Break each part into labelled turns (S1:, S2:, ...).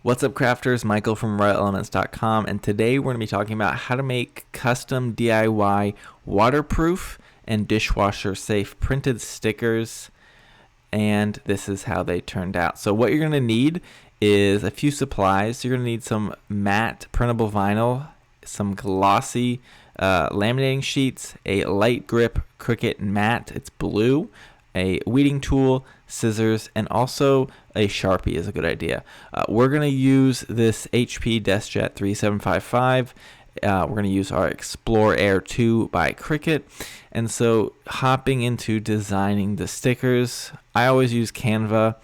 S1: What's up, crafters? Michael from RoyalElements.com, and today we're going to be talking about how to make custom DIY waterproof and dishwasher safe printed stickers, and this is how they turned out. So what you're going to need is a few supplies. You're going to need some matte printable vinyl, some glossy laminating sheets, a light grip Cricut mat, it's blue, a weeding tool, scissors, and also a Sharpie is a good idea. We're going to use this HP DeskJet 3755. We're going to use our Explore Air 2 by Cricut. And so hopping into designing the stickers, I always use Canva,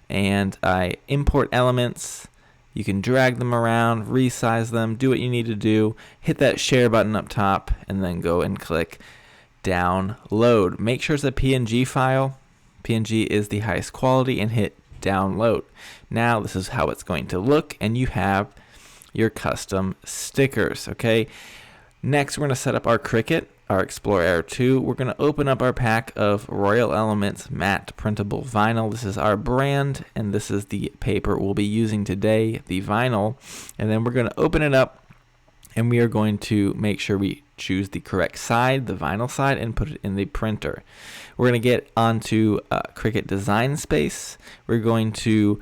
S1: and I import elements. You can drag them around, resize them, do what you need to do, hit that share button up top, and then go and click download. Make sure it's a PNG file. PNG is the highest quality, and hit download. Now this is how it's going to look, and you have your custom stickers. Okay, next we're going to set up our Cricut, our Explore Air 2. We're going to open up our pack of Royal Elements matte printable vinyl. This is our brand, and this is the paper we'll be using today, the vinyl. And then we're going to open it up, and we are going to make sure we choose the correct side, the vinyl side, and put it in the printer. We're going to get onto Cricut Design Space. We're going to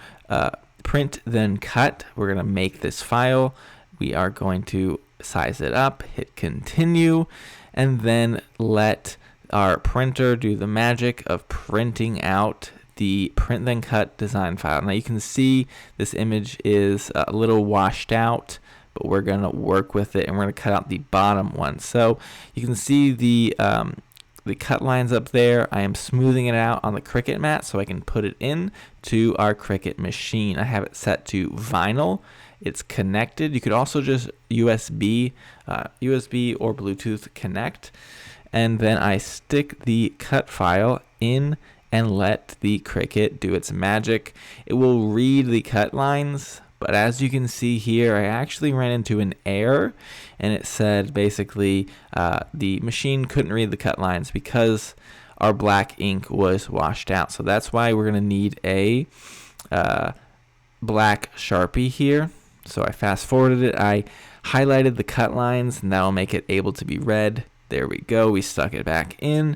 S1: print, then cut. We're going to make this file. We are going to size it up, hit continue, and then let our printer do the magic of printing out the print then cut design file. Now you can see this image is a little washed out, but we're going to work with it, and we're going to cut out the bottom one. So you can see the cut lines up there. I am smoothing it out on the Cricut mat so I can put it in to our Cricut machine. I have it set to vinyl. It's connected. You could also just USB or Bluetooth connect, and then I stick the cut file in and let the Cricut do its magic. It will read the cut lines, but as you can see here, I actually ran into an error, and it said basically the machine couldn't read the cut lines because our black ink was washed out. So that's why we're going to need a black Sharpie here. So I fast forwarded it. I highlighted the cut lines, and that will make it able to be read. There we go. We stuck it back in,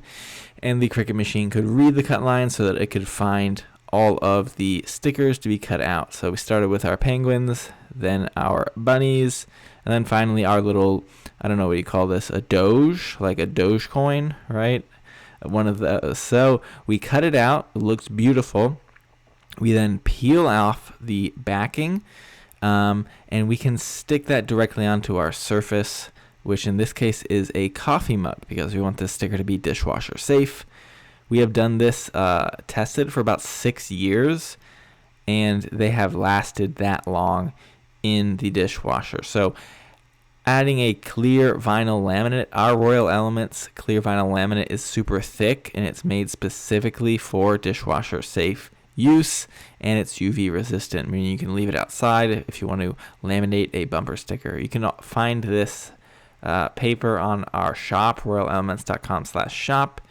S1: and the Cricut machine could read the cut lines so that it could find all of the stickers to be cut out. So we started with our penguins, then our bunnies, and then finally our little, I don't know what you call this, a Doge, like a Doge coin, right? One of those. So we cut it out. It looks beautiful. We then peel off the backing, and we can stick that directly onto our surface, which in this case is a coffee mug, because we want this sticker to be dishwasher safe. We have done this, tested for about 6 years, and they have lasted that long in the dishwasher. So adding a clear vinyl laminate, our Royal Elements clear vinyl laminate is super thick, and it's made specifically for dishwasher safe use, and it's UV resistant, meaning you can leave it outside if you want to laminate a bumper sticker. You can find this paper on our shop, royalelements.com/shop,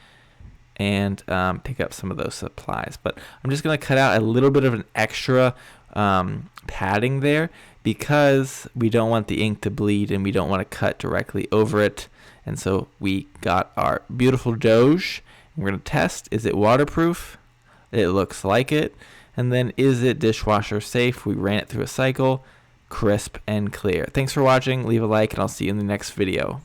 S1: and pick up some of those supplies. But I'm just going to cut out a little bit of an extra padding there, because we don't want the ink to bleed, and we don't want to cut directly over it. And so we got our beautiful Doge. We're going to test, is it waterproof? It looks like it. And then, is it dishwasher safe? We ran it through a cycle, crisp and clear. Thanks for watching. Leave a like, and I'll see you in the next video.